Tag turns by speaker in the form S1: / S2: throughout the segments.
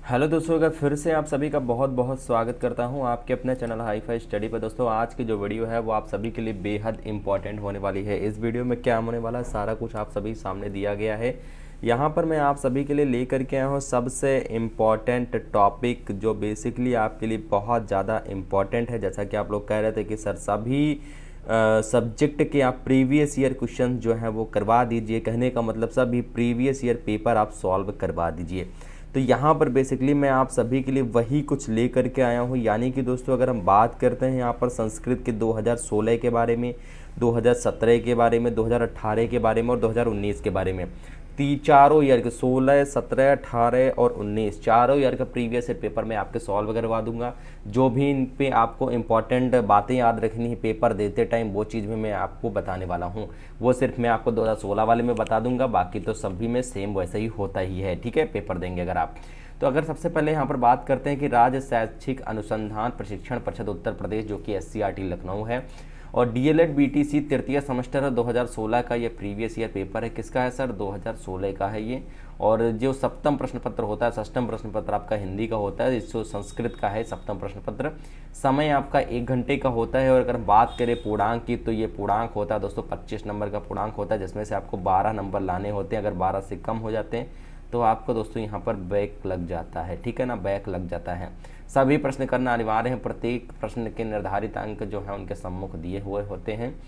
S1: Hello दोस्तों, अगर फिर से आप सभी का बहुत बहुत स्वागत करता हूं आपके अपने चैनल हाई फाई स्टडी पर। दोस्तों, आज की जो वीडियो है वो आप सभी के लिए बेहद इंपॉर्टेंट होने वाली है। इस वीडियो में क्या होने वाला है सारा कुछ आप सभी सामने दिया गया है। यहाँ पर मैं आप सभी के लिए लेकर के आया हूँ सबसे इम्पॉर्टेंट टॉपिक जो बेसिकली आपके लिए बहुत ज़्यादा इम्पॉर्टेंट है। जैसा कि आप लोग कह रहे थे कि सर सभी सब्जेक्ट के आप प्रीवियस ईयर क्वेश्चन जो हैं वो करवा दीजिए, कहने का मतलब सभी प्रीवियस ईयर पेपर आप सॉल्व करवा दीजिए। तो यहाँ पर बेसिकली मैं आप सभी के लिए वही कुछ ले करके आया हूँ। यानी कि दोस्तों, अगर हम बात करते हैं यहाँ पर संस्कृत के 2016 के बारे में, 2017 के बारे में, 2018 के बारे में और 2019 के बारे में, चारों ईयर के 16, 17, 18 और 19 चारों ईयर का प्रीवियस ईयर पेपर मैं आपके सॉल्व करवा दूंगा। जो भी इन पे आपको इंपॉर्टेंट बातें याद रखनी है पेपर देते टाइम, वो चीज़ में मैं आपको बताने वाला हूँ। वो सिर्फ मैं आपको 2016 वाले में बता दूंगा, बाकी तो सभी में सेम वैसा ही होता ही है। ठीक है, पेपर देंगे अगर आप तो। अगर सबसे पहले यहाँ पर बात करते हैं कि राज्य शैक्षिक अनुसंधान प्रशिक्षण परिषद उत्तर प्रदेश, जो कि SCRT लखनऊ है, और DLED BTC तृतीय सेमेस्टर 2016 का ये प्रीवियस ईयर पेपर है। किसका है सर? 2016 का है ये। और जो सप्तम प्रश्न पत्र होता है, षष्टम प्रश्न पत्र आपका हिंदी का होता है, जो संस्कृत का है सप्तम प्रश्न पत्र। समय आपका 1 घंटे का होता है। और अगर बात करें पूर्णांक की, तो ये पूर्णांक होता है दोस्तों 25 नंबर का पूर्णांक होता है, जिसमें से आपको 12 नंबर लाने होते हैं। अगर 12 से कम हो जाते हैं तो आपको दोस्तों यहाँ पर बैक लग जाता है। ठीक है ना, बैक लग जाता है। सभी प्रश्न करना अनिवार्य है। प्रत्येक प्रश्न के निर्धारित अंक जो है उनके सम्मुख दिए हुए होते हैं।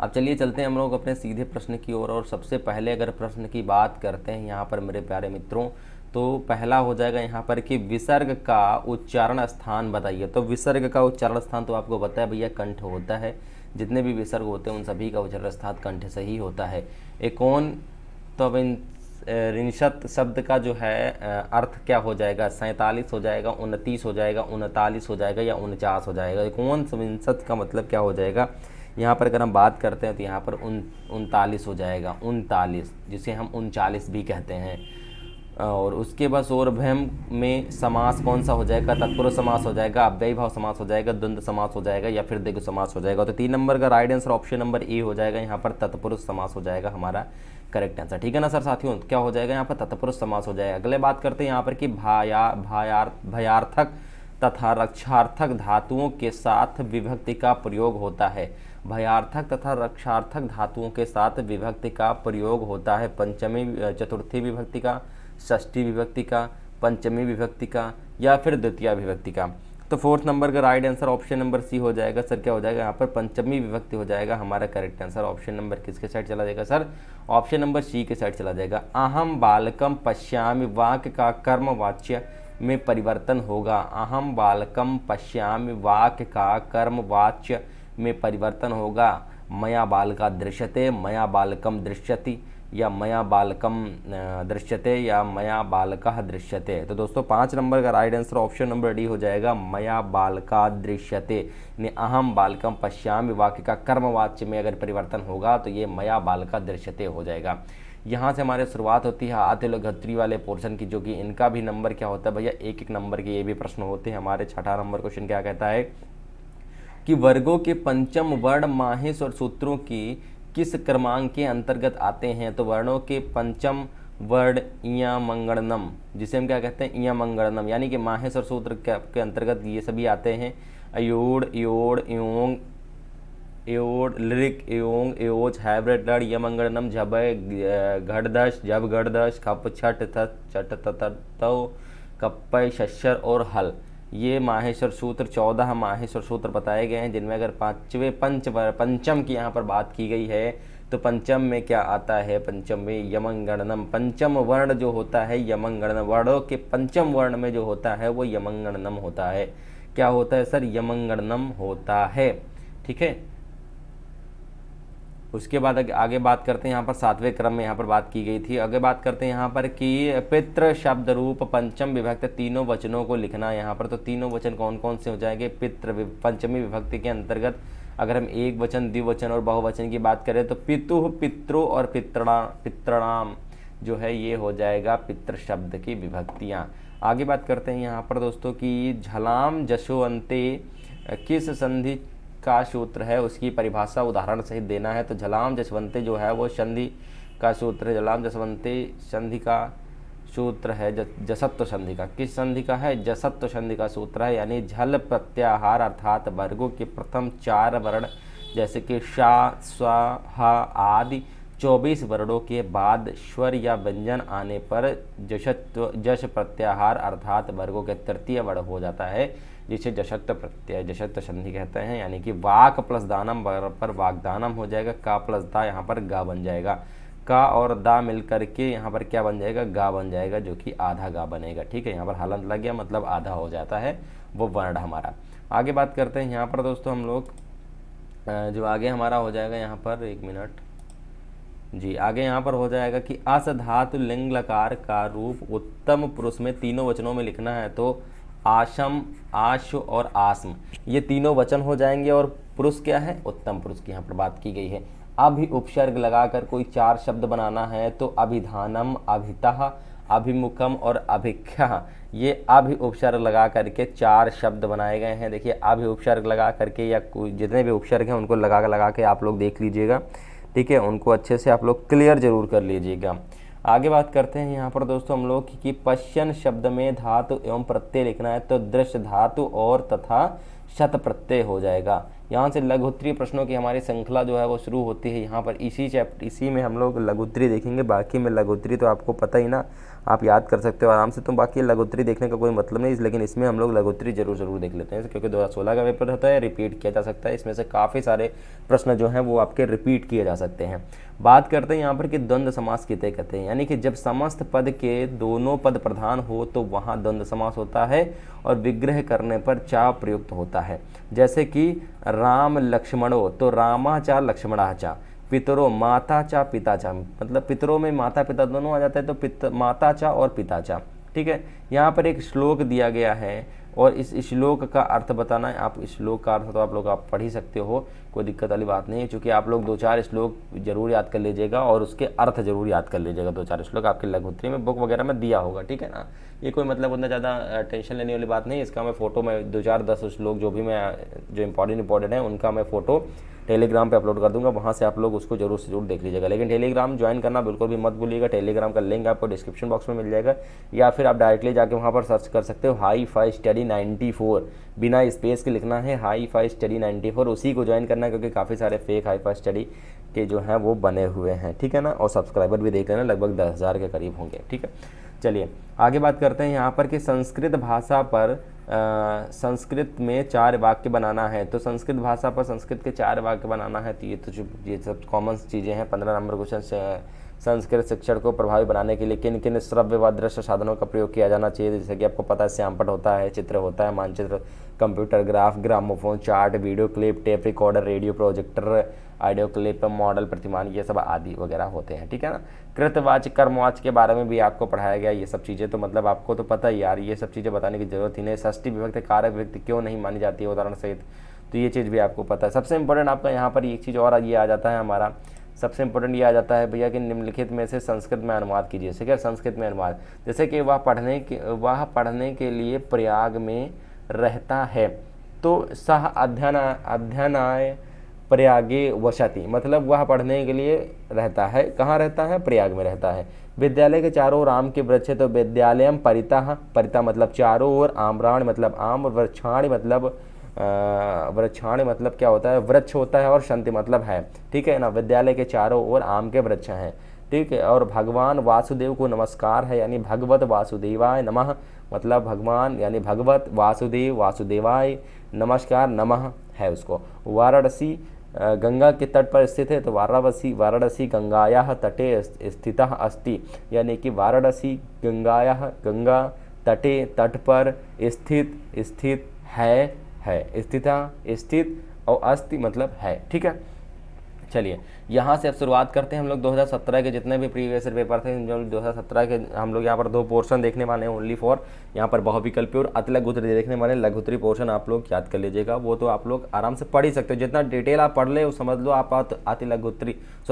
S1: अब चलिए चलते हैं हम लोग अपने सीधे प्रश्न की ओर। और सबसे पहले अगर प्रश्न की बात करते हैं यहाँ पर मेरे प्यारे मित्रों, तो पहला हो जाएगा यहाँ पर कि विसर्ग का उच्चारण स्थान बताइए। तो विसर्ग का उच्चारण स्थान तो आपको पता है भैया, कंठ होता है। जितने भी विसर्ग होते हैं उन सभी का उच्चारण स्थान कंठ से ही होता है। एकोन तो अब इन रिंशत शब्द का जो है अर्थ क्या हो जाएगा? 47 हो जाएगा, 29 हो जाएगा, 39 हो जाएगा या 49 हो जाएगा। एकोन विंशत का मतलब क्या हो जाएगा? यहाँ पर अगर हम बात करते हैं तो यहाँ पर 39 हो जाएगा, 39, जिसे हम 39 भी कहते हैं। और उसके बाद सोरभम में समास कौन सा हो जाएगा? तत्पुरुष समास हो जाएगा, अव्ययी भाव समास हो जाएगा, द्वंद्व समास हो जाएगा या फिर द्विगु समास हो जाएगा। तो 3 नंबर का right answer option number A हो जाएगा। यहाँ पर तत्पुरुष समास हो जाएगा हमारा करेक्ट आंसर। ठीक है ना सर साथियों, क्या हो जाएगा यहाँ पर? तत्पुरुष समास हो जाएगा। अगले बात करते हैं यहाँ पर कि भयार्थक तथा रक्षार्थक धातुओं के साथ विभक्ति का प्रयोग होता है। भयार्थक तथा रक्षार्थक धातुओं के साथ विभक्ति का प्रयोग होता है। पंचमी चतुर्थी विभक्ति का, षष्ठी विभक्ति का, पंचमी विभक्ति का या फिर द्वितीय विभक्ति का। तो 4th नंबर का right answer option number C हो जाएगा। सर क्या हो जाएगा यहाँ पर? पंचमी विभक्ति हो जाएगा हमारा करेक्ट आंसर। ऑप्शन नंबर किसके साइड चला जाएगा सर? ऑप्शन नंबर सी के साइड चला जाएगा। अहम बालकम पश्यामि वाक्य का कर्मवाच्य में परिवर्तन होगा। अहम बालकम पश्यामि वाक्य का कर्मवाच्य में परिवर्तन होगा। मया बालका दृश्यते, मया बालकम दृश्यति, या मया बालकम दृश्यते, या मया बालकः दृश्यते। तो दोस्तों 5 नंबर का right answer option number D हो जाएगा, मया बालका दृश्यते। यानी अहम बालकम पश्यामि वाक्य का कर्मवाच्य में अगर परिवर्तन होगा तो ये मया बालका दृश्यते हो जाएगा। यहाँ से हमारी शुरुआत होती है आतिलघत्री वाले पोर्शन की, जो कि इनका भी नंबर क्या होता है भैया? 1-1 नंबर के ये भी प्रश्न होते हैं हमारे। 6ठा नंबर क्वेश्चन क्या कहता है कि वर्गों के पंचम वर्ण माहेश और सूत्रों की किस क्रमांक के अंतर्गत आते हैं? तो वर्णों के पंचम वर्ण इयमंगणनम, जिसे हम क्या कहते हैं? इयमंगणनम, यानी कि माहेश और सूत्र के अंतर्गत ये सभी आते हैं। अयोड़, योड़, योंग, एओड, लिरिक, एओंग, एओज, हाइब्रिड लड़, यमंगणनम, झबय, घड़दश, जब घड़दश, खप, छठ, थत, चट, ततौ, कप्पय, शस्यर और हल। ये माहेश्वर सूत्र 14 माहेश्वर सूत्र बताए गए हैं, जिनमें अगर पंचम की यहाँ पर बात की गई है तो पंचम में क्या आता है? पंचम में यमंगणनम। पंचम वर्ण जो होता है यमंगणनम, वर्णों के पंचम वर्ण में जो होता है वो यमंगणनम होता है। क्या होता है सर? यमंगणनम होता है। ठीक है, उसके बाद आगे बात करते हैं यहाँ पर 7वें क्रम में यहाँ पर बात की गई थी। आगे बात करते हैं यहाँ पर कि पितृ शब्द रूप पंचम विभक्ति तीनों वचनों को लिखना। यहाँ पर तो तीनों वचन कौन कौन से हो जाएंगे? पितृ पंचमी विभक्ति के अंतर्गत अगर हम एक वचन, द्विवचन और बहुवचन की बात करें तो पितुः, पितृ और पितृणाम जो है ये हो जाएगा पितृ शब्द की विभक्तियाँ। आगे बात करते हैं यहाँ पर दोस्तों कि झलाम जशोअंते किस संधि का सूत्र है, उसकी परिभाषा उदाहरण सहित देना है। तो झलाम जसवंते जो है वो संधि का सूत्र है। झलाम जसवंते संधि का सूत्र है जसत्व संधि का। किस संधि का है? जसत्व संधि का सूत्र है, यानी झल प्रत्याहार अर्थात वर्गों के प्रथम 4 वर्ण जैसे कि शा, स्वा, हा आदि 24 वर्णों के बाद स्वर या व्यंजन आने पर जश प्रत्याहार अर्थात वर्गों के तृतीय वर्ण हो जाता है, जिसे जशत्व प्रत्यय जशत्व संधि कहते हैं। यानी कि वाक प्लस दानम पर वागदानम हो जाएगा, का प्लस दा यहाँ पर गा बन जाएगा, का और दा मिलकर के यहाँ पर क्या बन जाएगा? गा बन जाएगा, जो कि आधा गा बनेगा। ठीक है, यहाँ पर हलंत लग गया, मतलब आधा हो जाता है वो वर्ण हमारा। आगे बात करते हैं यहाँ पर दोस्तों हम लोग, जो आगे हमारा हो जाएगा यहाँ पर, 1 मिनट जी, आगे यहाँ पर हो जाएगा कि अस धातु लिंग लकार का रूप उत्तम पुरुष में तीनों वचनों में लिखना है तो आशम, आशु और आस्म, ये तीनों वचन हो जाएंगे। और पुरुष क्या है? उत्तम पुरुष की यहाँ पर बात की गई है। अभि उपसर्ग लगाकर कोई 4 शब्द बनाना है तो अभिधानम, अभितः, अभिमुखम और अभिख्या, ये अभि उपसर्ग लगा करके 4 शब्द बनाए गए हैं। देखिए, अभि उपसर्ग लगा करके या कोई जितने भी उपसर्ग हैं उनको लगा के आप लोग देख लीजिएगा। ठीक है, उनको अच्छे से आप लोग क्लियर जरूर कर लीजिएगा। आगे बात करते हैं यहाँ पर दोस्तों हम लोग कि पश्यन शब्द में धातु एवं प्रत्यय लिखना है तो दृश्य धातु और तथा शत प्रत्यय हो जाएगा। यहाँ से लघुत्तरी प्रश्नों की हमारी श्रृंखला जो है वो शुरू होती है। यहाँ पर इसी में हम लोग लघुत्तरी देखेंगे। बाकी में लघुत्तरी तो आपको पता ही ना, आप याद कर सकते हो आराम से, तो बाकी लघुत्तरी देखने का कोई मतलब नहीं, लेकिन इसमें हम लोग लघुत्तरी जरूर देख लेते हैं, क्योंकि 2016 का पेपर होता है, रिपीट किया जा सकता है। इसमें से काफ़ी सारे प्रश्न जो हैं वो आपके रिपीट किए जा सकते हैं। बात करते हैं यहाँ पर कि द्वंद्व समास किसे कहते हैं, यानी कि जब समस्त पद के दोनों पद प्रधान हो तो वहाँ द्वंद्व समास होता है और विग्रह करने पर चा प्रयुक्त होता है। जैसे कि राम लक्ष्मणो तो रामा चा लक्ष्मणा चा, पितरो माता चा पिता चा, मतलब पितरों में माता पिता दोनों आ जाते हैं तो माता चा और पिता चा। ठीक है, यहाँ पर एक श्लोक दिया गया है और इस श्लोक का अर्थ बताना है। आप इस श्लोक का अर्थ तो आप लोग आप पढ़ ही सकते हो, कोई दिक्कत वाली बात नहीं है, क्योंकि आप लोग 2-4 श्लोक जरूर याद कर लीजिएगा और उसके अर्थ जरूर याद कर लीजिएगा। 2-4 श्लोक आपके लघुत्तरी में बुक वगैरह में दिया होगा। ठीक है ना, ये कोई मतलब उतना ज़्यादा टेंशन लेने वाली बात नहीं है। इसका मैं फोटो में 2-4-10 श्लोक जो भी मैं जो इंपॉर्टेंट है उनका मैं फोटो टेलीग्राम पे अपलोड कर दूंगा, वहाँ से आप लोग उसको जरूर से जरूर देख लीजिएगा। लेकिन टेलीग्राम ज्वाइन करना बिल्कुल भी मत भूलिएगा। टेलीग्राम का लिंक आपको डिस्क्रिप्शन बॉक्स में मिल जाएगा, या फिर आप डायरेक्टली जाके वहाँ पर सर्च कर सकते हो हाई-फाई स्टडी 94, बिना स्पेस के लिखना है हाई-फाई स्टडी 94, उसी को ज्वाइन करना है, क्योंकि काफ़ी सारे फेक हाई-फाई स्टडी के जो हैं वो बने हुए हैं। ठीक है ना, और सब्सक्राइबर भी देख लेना, लगभग 10,000 के करीब होंगे। ठीक है, चलिए आगे बात करते हैं यहाँ पर कि संस्कृत भाषा पर संस्कृत में 4 वाक्य बनाना है तो संस्कृत भाषा पर संस्कृत के 4 वाक्य बनाना है तो ये सब कॉमन चीज़ें हैं। 15 नंबर क्वेश्चन से संस्कृत शिक्षण को प्रभावी बनाने के लिए किन किन श्रव्य व दृश्य साधनों का प्रयोग किया जाना चाहिए। जैसे कि आपको पता है श्यामपट होता है, चित्र होता है, मानचित्र, computer graph, gramophone, chart, video clip, tape recorder, radio projector, audio clip, model, प्रतिमान, ये सब आदि वगैरह होते हैं। ठीक है ना, कृतवाच्य कर्मवाच्य के बारे में भी आपको पढ़ाया गया ये सब चीज़ें, तो मतलब आपको तो पता ही यार, ये सब चीज़ें बताने की जरूरत ही नहीं। षष्ठी विभक्ति कारक विभक्ति क्यों नहीं मानी जाती है उदाहरण सहित, तो ये चीज़ भी आपको पता है। सबसे इंपॉर्टेंट आपका यहाँ पर एक चीज़ और ये आ जाता है हमारा, सबसे इंपॉर्टेंट ये आ जाता है भैया कि निम्नलिखित में से संस्कृत में अनुवाद कीजिए। जैसे क्या संस्कृत में अनुवाद, जैसे कि वह पढ़ने के लिए प्रयाग में रहता है तो सह अध्ययनाय प्रयागे वसति, मतलब वह पढ़ने के लिए रहता है, कहाँ रहता है? प्रयाग में रहता है। विद्यालय के चारों ओर आम के वृक्ष है तो विद्यालयम परितः, परितः मतलब चारों ओर, आम्राण मतलब आम, वृक्षाणि मतलब क्या होता है? वृक्ष होता है, और शांति मतलब है। ठीक है ना, विद्यालय के चारों ओर आम के वृक्ष हैं। ठीक है, और भगवान वासुदेव को नमस्कार है, यानी भगवत वासुदेवाय नमः, मतलब भगवान यानी भगवत वासुदेव वासुदेवाय नमस्कार, नमः है उसको। वाराणसी गंगा के तट पर स्थित है तो वाराणसी गंगायाः तटे स्थितः अस्ति, यानी कि वाराणसी गंगा तटे तट पर स्थित है, स्थित और अस्ति मतलब है। ठीक है, चलिए यहाँ से अब शुरुआत करते हैं हम लोग 2017 के जितने भी प्रीवियस पेपर थे, जो 2017 के हम लोग यहाँ पर 2 पोर्शन देखने वाले हैं ओनली फॉर, यहाँ पर बहुविकल्पी और अति लघुत्तरी देखने वाले। लघुत्तरी पोर्शन आप लोग याद कर लीजिएगा, वो तो आप लोग आराम से पढ़ ही सकते हो, जितना डिटेल आप पढ़ ले वो समझ लो आप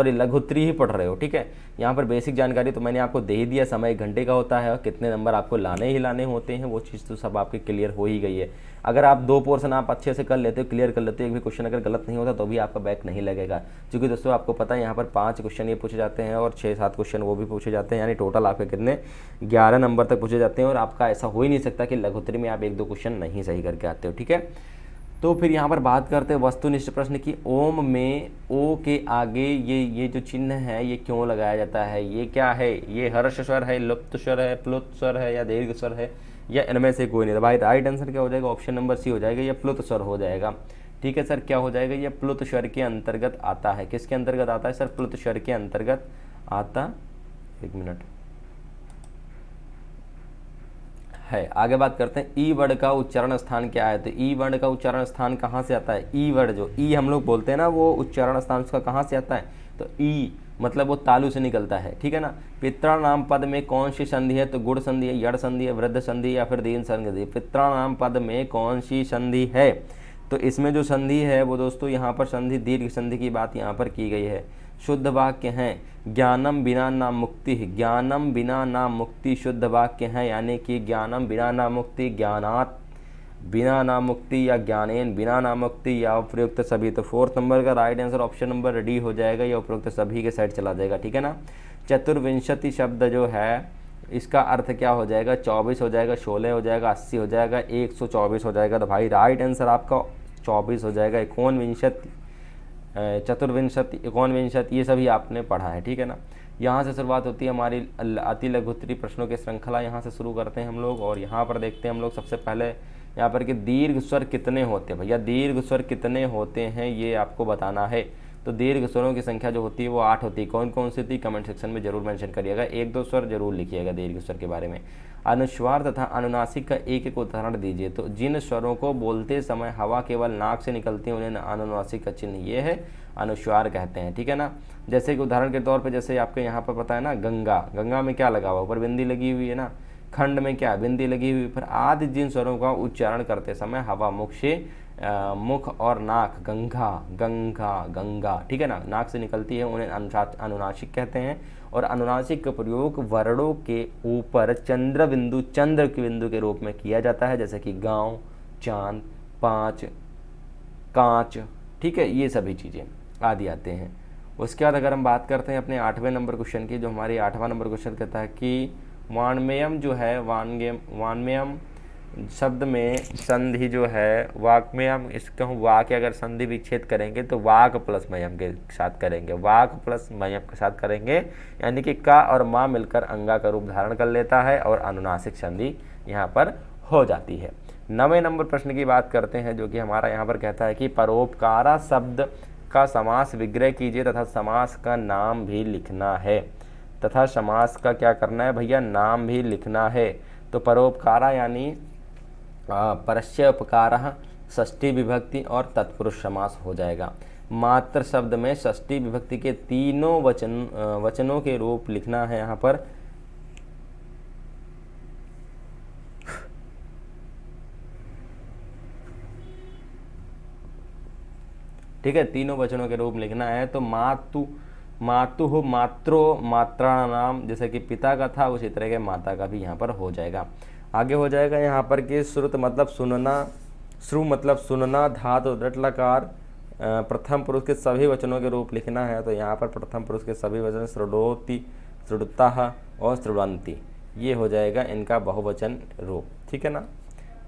S1: लघुत्तरी ही पढ़ रहे हो। ठीक है, यहाँ पर बेसिक जानकारी तो मैंने आपको दे ही दिया, समय 1 घंटे का होता है और कितने नंबर आपको लाने होते हैं, वो चीज़ तो सब आपके क्लियर हो ही गई है। अगर आप 2 पोर्शन आप अच्छे से कर लेते हो, क्लियर कर लेते हो, एक भी क्वेश्चन अगर गलत नहीं होता तो भी आपका बैक नहीं लगेगा, क्योंकि दोस्तों आपको आपको पता है यहाँ पर 5 क्वेश्चन ये पूछे जाते हैं और 6-7 क्वेश्चन वो भी पूछे जाते हैं, यानी टोटल आपके कितने 11 नंबर तक पूछे जाते हैं। और आपका ऐसा हो ही नहीं सकता कि लघुत्तरी में आप 1-2 क्वेश्चन नहीं सही करके आते हो, ठीक है। तो फिर यहाँ पर बात करते हैं वस्तुनिष्ठ प्रश्न की। ओम में ओ के आगे ये जो चिन्ह है ये क्यों लगाया जाता है, ये क्या है, ये हर्ष स्वर है, लुप्त स्वर है, प्लुत स्वर है या दीर्घ स्वर है, या इनमें से कोई नहीं। तो भाई राइट आंसर क्या हो जाएगा, ऑप्शन नंबर सी हो जाएगा, ये प्लुत स्वर हो जाएगा, ठीक है सर। क्या हो जाएगा, ये प्लुत स्वर के अंतर्गत आता है। किसके अंतर्गत आता है सर, प्लुत स्वर के अंतर्गत आता, एक मिनट है। आगे बात करते हैं ई वर्ड का उच्चारण स्थान क्या है। तो ई वर्ड का उच्चारण स्थान कहाँ से आता है, ई वर्ड जो ई हम लोग बोलते हैं ना, वो उच्चारण स्थान उसका कहाँ से आता है, तो ई मतलब वो तालु से निकलता है, ठीक है ना। पितृनाम पद में कौन सी संधि है, तो गुड़ संधि है, यड़ संधि है, वृद्ध संधि या फिर दीन संधि। पितृनाम पद में कौन सी संधि है, तो इसमें जो संधि है वो दोस्तों यहाँ पर संधि दीर्घ संधि की बात यहाँ पर की गई है। शुद्ध वाक्य हैं ज्ञानम बिना नाम मुक्ति, ज्ञानम बिना नाम मुक्ति शुद्ध वाक्य हैं, यानी कि ज्ञानम बिना नाम मुक्ति, ज्ञानात बिना नाम मुक्ति या ज्ञानेन बिना नाम मुक्ति या उपयुक्त सभी। तो 4th नंबर का right answer option number D हो जाएगा, या उपयुक्त सभी के साइड चला जाएगा, ठीक है ना। चतुर्विंशति शब्द जो है इसका अर्थ क्या हो जाएगा, 24 हो जाएगा, 16 हो जाएगा, 80 हो जाएगा, 124 हो जाएगा। तो भाई राइट आंसर आपका 24 हो जाएगा। 29 चतुर्विंशति 29 ये सभी आपने पढ़ा है, ठीक है ना। यहाँ से शुरुआत होती है हमारी अति लघुत्तरी प्रश्नों की श्रृंखला, यहाँ से शुरू करते हैं हम लोग। और यहाँ पर देखते हैं हम लोग सबसे पहले यहाँ पर कि दीर्घ स्वर कितने होते हैं। भैया दीर्घ स्वर कितने होते हैं ये आपको बताना है। तो दीर्घ स्वरों की संख्या जो होती है वो 8 होती है। कौन कौन सी होती है कमेंट सेक्शन में जरूर मेंशन करिएगा, 1-2 स्वर जरूर लिखिएगा दीर्घ स्वर के बारे में। अनुस्वार तथा अनुनासिक का एक एक उदाहरण दीजिए। तो जिन स्वरों को बोलते समय हवा केवल नाक से निकलती है उन्हें अनुनासिक का चिन्ह ये है, अनुस्वार कहते हैं, ठीक है ना। जैसे कि उदाहरण के तौर पर जैसे आपके यहाँ पर पता है ना, गंगा, गंगा में क्या लगा हुआ, ऊपर बिंदी लगी हुई है ना, खंड में क्या बिंदी लगी हुई। फिर आदि जिन स्वरों का उच्चारण करते समय हवा मुख से मुख और नाक, गंगा गंगा गंगा, ठीक है ना, नाक से निकलती है उन्हें अनुनासिक कहते हैं। और अनुनासिक का प्रयोग वर्णों के ऊपर चंद्र बिंदु, चंद्र के बिंदु के रूप में किया जाता है, जैसे कि गांव, चांद, पाँच, कांच, ठीक है, ये सभी चीज़ें आदि आते हैं। उसके बाद अगर हम बात करते हैं अपने 8वें नंबर क्वेश्चन की, जो हमारी 8वां नंबर क्वेश्चन कहता है कि वाण्मयम जो है, वाण्मयम शब्द में संधि जो है, वाक्मयम, इसका वाक अगर संधि विच्छेद करेंगे तो वाक प्लस मयम के साथ करेंगे, वाक प्लस मयम के साथ करेंगे, यानी कि का और मा मिलकर अंगा का रूप धारण कर लेता है और अनुनासिक संधि यहाँ पर हो जाती है। 9वें नंबर प्रश्न की बात करते हैं, जो कि हमारा यहाँ पर कहता है कि परोपकारा शब्द का समास विग्रह कीजिए तथा समास का नाम भी लिखना है। तथा समास का क्या करना है भैया, नाम भी लिखना है। तो परोपकारा यानी परस्य उपकारः, षष्ठी विभक्ति और तत्पुरुष समास हो जाएगा। मात्र शब्द में षष्ठी विभक्ति के तीनों वचनों के रूप लिखना है यहाँ पर। ठीक है, तीनों वचनों के रूप लिखना है। तो मातु, मातु, मात्रो, मात्रा नाम, जैसे कि पिता का था उसी तरह के माता का भी यहाँ पर हो जाएगा। आगे हो जाएगा यहाँ पर कि श्रुत मतलब सुनना, श्रु मतलब सुनना, धातु दृढ़ लकार, प्रथम पुरुष के सभी वचनों के रूप लिखना है। तो यहाँ पर प्रथम पुरुष के सभी वचन श्रुणोति, श्रुतः और श्रुण्वन्ति, ये हो जाएगा इनका बहुवचन रूप, ठीक है ना।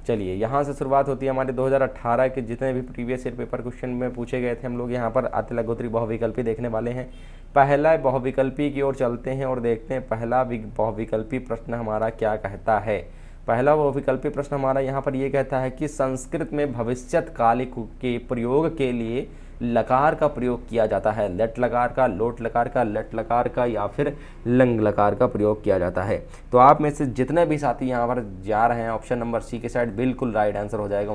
S1: चलिए यहाँ से शुरुआत होती है हमारे 2018 के जितने भी प्रीवियस ईयर पेपर क्वेश्चन में पूछे गए थे। हम लोग यहाँ पर अति लघुत्तरी बहुविकल्पी देखने वाले हैं। पहला बहुविकल्पी की ओर चलते हैं और देखते हैं पहला बहुविकल्पी प्रश्न हमारा क्या कहता है। पहला बहुविकल्पी प्रश्न हमारा यहाँ पर ये कहता है कि संस्कृत में भविष्यत काल के प्रयोग के लिए लकार का प्रयोग किया जाता है। लट लकार का, लोट लकार का, लट लकार का या फिर लंग लकार का प्रयोग किया जाता है। तो आप में से जितने भी साथी यहाँ पर जा रहे हैं ऑप्शन नंबर सी के साइड बिल्कुल राइट आंसर हो जाएगा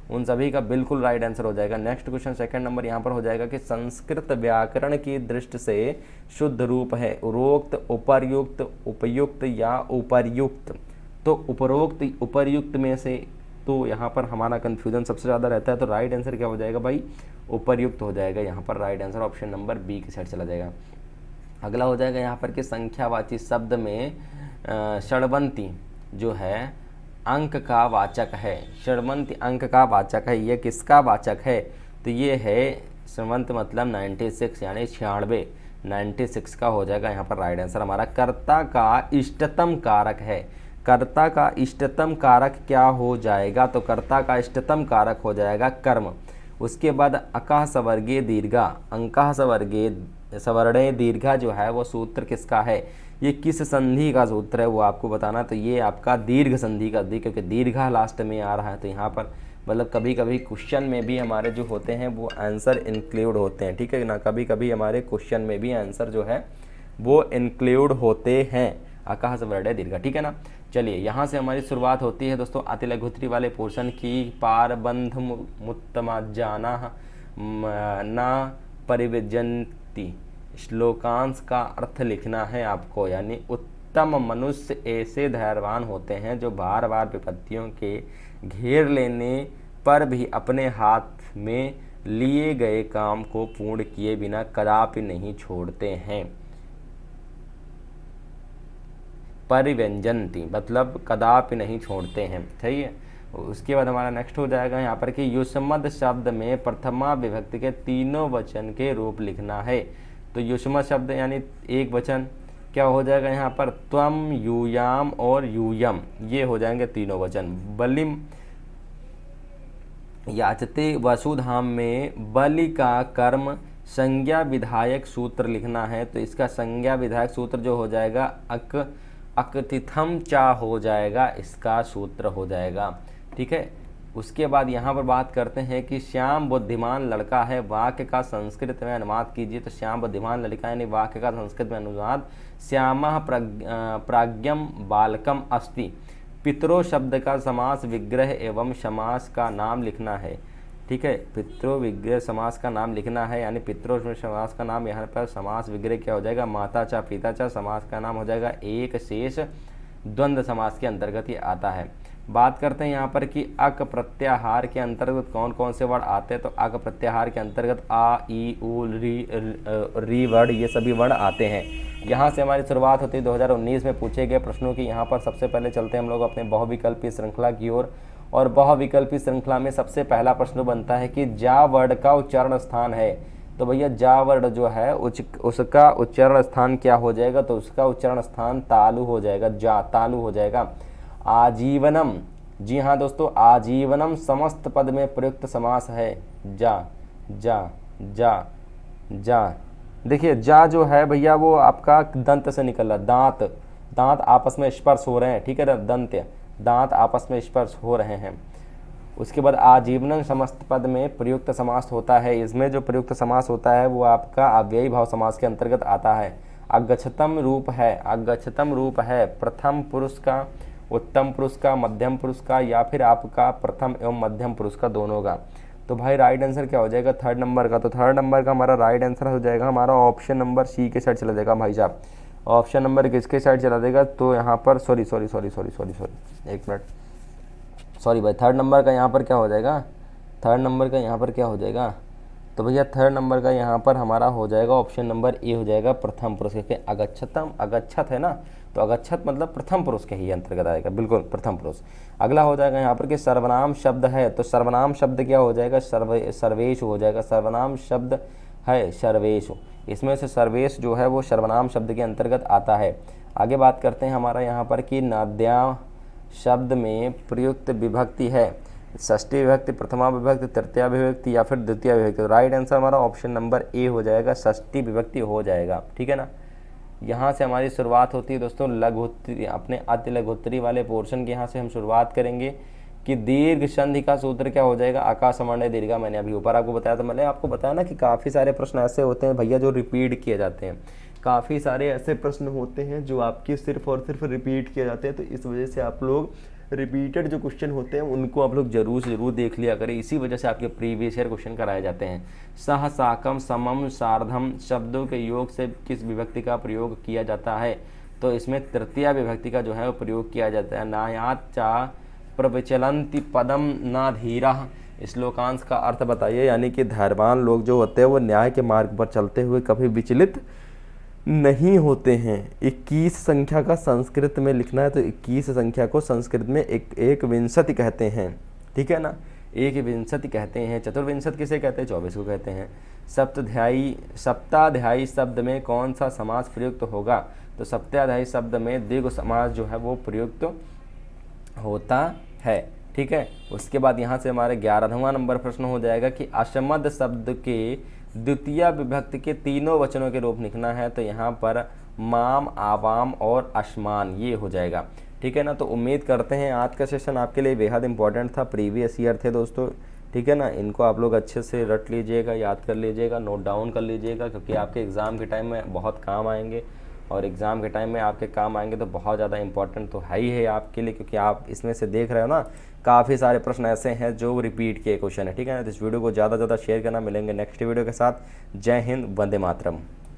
S1: उन सभी का बिल्कुल राइट आंसर हो जाएगा। नेक्स्ट क्वेश्चन सेकंड नंबर यहाँ पर हो जाएगा कि संस्कृत व्याकरण की दृष्टि से शुद्ध रूप है उरोक्त, उपर्युक्त, उपयुक्त या उपर्युक्त। तो उपरोक्त, उपर्युक्त में से तो यहाँ पर हमारा कन्फ्यूजन सबसे ज़्यादा रहता है। तो राइट आंसर क्या हो जाएगा भाई, उपर्युक्त हो जाएगा। यहाँ पर right answer option number B की साइड चला जाएगा। अगला हो जाएगा यहाँ पर कि संख्यावाची शब्द में षड्वंती जो है अंक का वाचक है। षड्वंती अंक का वाचक है, ये किसका वाचक है, तो ये है श्रवंत मतलब 96 यानी 96, 96 का हो जाएगा यहाँ पर राइट आंसर हमारा। कर्ता का इष्टतम कारक है, कर्ता का इष्टतम कारक क्या हो जाएगा, तो कर्ता का इष्टतम कारक हो जाएगा कर्म। उसके बाद अकः सवर्गीय दीर्घा, अंकः सवर्णे दीर्घा जो है वो सूत्र किसका है, ये किस संधि का सूत्र है वो आपको बताना। तो ये आपका दीर्घ संधि का क्योंकि दीर्घा लास्ट में आ रहा है, तो यहाँ पर मतलब कभी कभी क्वेश्चन में भी हमारे जो होते हैं वो आंसर इंक्लूड होते हैं, ठीक है ना। कभी कभी हमारे क्वेश्चन में भी आंसर जो है वो इंक्लूड होते हैं, अकः सवर्णे दीर्घा, ठीक है ना। चलिए यहाँ से हमारी शुरुआत होती है दोस्तों अति लघुत्तरी वाले पोर्शन की। पारबंध मुत्तमाजाना न परिव्यजन्ति, श्लोकांश का अर्थ लिखना है आपको, यानी उत्तम मनुष्य ऐसे धैर्यवान होते हैं जो बार बार विपत्तियों के घेर लेने पर भी अपने हाथ में लिए गए काम को पूर्ण किए बिना कदापि नहीं छोड़ते हैं। परिव्यंजन्ति मतलब कदापि नहीं छोड़ते हैं, सही है। उसके बाद हमारा नेक्स्ट हो जाएगा यहाँ पर कि युष्मद् शब्द में प्रथमा विभक्ति के तीनों वचन के रूप लिखना है। तो युष्मद् शब्द यानी एक वचन क्या हो जाएगा यहाँ पर, त्वम, यूयाम और यूयम, ये हो जाएंगे तीनों वचन। बलिम याचते वसुधाम में बलि का कर्म संज्ञा विधायक सूत्र लिखना है, तो इसका संज्ञा विधायक सूत्र जो हो जाएगा अकतिथम चा हो जाएगा, इसका सूत्र हो जाएगा, ठीक है। उसके बाद यहाँ पर बात करते हैं कि श्याम बुद्धिमान लड़का है, वाक्य का संस्कृत में अनुवाद कीजिए। तो श्याम बुद्धिमान लड़का यानी वाक्य का संस्कृत में अनुवाद, श्यामः प्राज्ञम बालकम अस्ति। पितरो शब्द का समास विग्रह एवं समास का नाम लिखना है, ठीक है। पितरो विग्रह समास का नाम लिखना है, यानी पितरो समास का नाम यहाँ पर समास विग्रह क्या हो जाएगा, माता चा पिता चा, समास का नाम हो जाएगा एक शेष द्वंद्व समास के अंतर्गत ये आता है। बात करते हैं यहाँ पर कि अक प्रत्याहार के अंतर्गत कौन कौन से वर्ड आते हैं। तो अक प्रत्याहार के अंतर्गत आ, ई, उ, री वर्ड, ये सभी वर्ड आते हैं। यहाँ से हमारी शुरुआत होती है 2019 में पूछे गए प्रश्नों की। यहाँ पर सबसे पहले चलते हैं हम लोग अपने बहुविकल्पी श्रृंखला की ओर, और बहुविकल्पी श्रृंखला में सबसे पहला प्रश्न बनता है कि जा वर्ड का उच्चारण स्थान है। तो भैया जा वर्ड जो है उसका उच्चारण स्थान क्या हो जाएगा, तो उसका उच्चारण स्थान तालु हो जाएगा, जा तालु हो जाएगा। आजीवनम, जी हाँ दोस्तों, आजीवनम समस्त पद में प्रयुक्त समास है। जा जा जा जा, देखिए जा जो है भैया वो आपका दंत से निकल रहा, दांत दांत आपस में स्पर्श हो रहे हैं, ठीक है ना, दंत दांत आपस में स्पर्श हो रहे हैं। उसके बाद आजीवनम समस्त पद में प्रयुक्त समास होता है। इसमें जो प्रयुक्त समास होता है वो आपका अव्ययी भाव समास के अंतर्गत आता है। अगच्छतम रूप है, अगच्छतम रूप है प्रथम पुरुष का, उत्तम पुरुष का, मध्यम पुरुष का, या फिर आपका प्रथम एवं मध्यम पुरुष का, दोनों का। तो भाई राइट आंसर क्या हो जाएगा, थर्ड नंबर का। तो थर्ड नंबर का हमारा राइट आंसर हो जाएगा हमारा ऑप्शन नंबर सी के साइड चला जाएगा भाई साहब। ऑप्शन नंबर किसके साइड चला देगा, तो यहाँ पर सॉरी एक मिनट, सॉरी भाई, थर्ड नंबर का यहाँ पर क्या हो जाएगा, थर्ड नंबर का यहाँ पर क्या हो जाएगा, तो भैया थर्ड नंबर का यहाँ पर हमारा हो जाएगा ऑप्शन नंबर ए हो जाएगा प्रथम पुरुष के। अगच्छतम, अगच्छत है ना, तो अगच्छत मतलब प्रथम पुरुष के ही अंतर्गत आएगा, बिल्कुल प्रथम पुरुष। अगला हो जाएगा यहाँ पर कि सर्वनाम शब्द है, तो सर्वनाम शब्द क्या हो जाएगा, सर्वेश हो जाएगा। सर्वनाम शब्द है सर्वेश, इसमें से सर्वेश जो है वो सर्वनाम शब्द के अंतर्गत आता है। आगे बात करते हैं हमारा यहाँ पर कि नाद्या शब्द में प्रयुक्त विभक्ति है, षष्ठी विभक्ति, प्रथमा विभक्ति, तृतीया विभक्ति या फिर द्वितीय विभक्ति। तो राइट आंसर हमारा ऑप्शन नंबर ए हो जाएगा, षष्ठी विभक्ति हो जाएगा, ठीक है ना। यहाँ से हमारी शुरुआत होती है दोस्तों लघुत्तरी, अपने अति लघुत्तरी वाले पोर्शन की। यहाँ से हम शुरुआत करेंगे कि दीर्घ संधि का सूत्र क्या हो जाएगा, आकाश सवर्ण दीर्घा। मैंने अभी ऊपर आपको बताया था, मैंने आपको बताया ना कि काफ़ी सारे प्रश्न ऐसे होते हैं भैया जो रिपीट किए जाते हैं। काफ़ी सारे ऐसे प्रश्न होते हैं जो आपके सिर्फ और सिर्फ रिपीट किए जाते हैं, तो इस वजह से आप लोग रिपीटेड जो क्वेश्चन होते हैं उनको आप लोग जरूर से जरूर देख लिया करें। इसी वजह से आपके प्रीवियस ईयर क्वेश्चन कराए जाते हैं। सह, साकम, समम, सार्धम शब्दों के योग से किस विभक्ति का प्रयोग किया जाता है, तो इसमें तृतीया विभक्ति का जो है वो प्रयोग किया जाता है। नायात चा प्रविचलंति पदम ना धीरा, श्लोकांश का अर्थ बताइए, यानी कि धैर्यवान लोग जो होते हैं वो न्याय के मार्ग पर चलते हुए कभी विचलित नहीं होते हैं। 21 संख्या का संस्कृत में लिखना है, तो 21 संख्या को संस्कृत में एक विंशति कहते हैं, ठीक है ना। एक विंशति कहते हैं, चतुर्विंशति किसे कहते हैं, 24 को कहते हैं। सप्ताध्यायी शब्द में कौन सा समास प्रयुक्त होगा, तो सप्ताध्यायी शब्द में द्विगु समास जो है वो प्रयुक्त होता है। ठीक है, उसके बाद यहाँ से हमारे 11वां नंबर प्रश्न हो जाएगा कि असमद शब्द के द्वितीय विभक्ति के तीनों वचनों के रूप लिखना है, तो यहाँ पर माम, आवाम और असमान ये हो जाएगा। ठीक है ना, तो उम्मीद करते हैं आज का सेशन आपके लिए बेहद इंपॉर्टेंट था, प्रीवियस ईयर थे दोस्तों। ठीक है ना, इनको आप लोग अच्छे से रट लीजिएगा, याद कर लीजिएगा, नोट डाउन कर लीजिएगा, क्योंकि आपके एग्ज़ाम के टाइम में बहुत काम आएंगे, और एग्ज़ाम के टाइम में आपके काम आएंगे तो बहुत ज़्यादा इंपॉर्टेंट तो है ही है आपके लिए, क्योंकि आप इसमें से देख रहे हो ना काफ़ी सारे प्रश्न ऐसे हैं जो रिपीट के क्वेश्चन है। ठीक है ना, तो इस वीडियो को ज़्यादा से ज़्यादा शेयर करना। मिलेंगे नेक्स्ट वीडियो के साथ। जय हिंद, वंदे मातरम।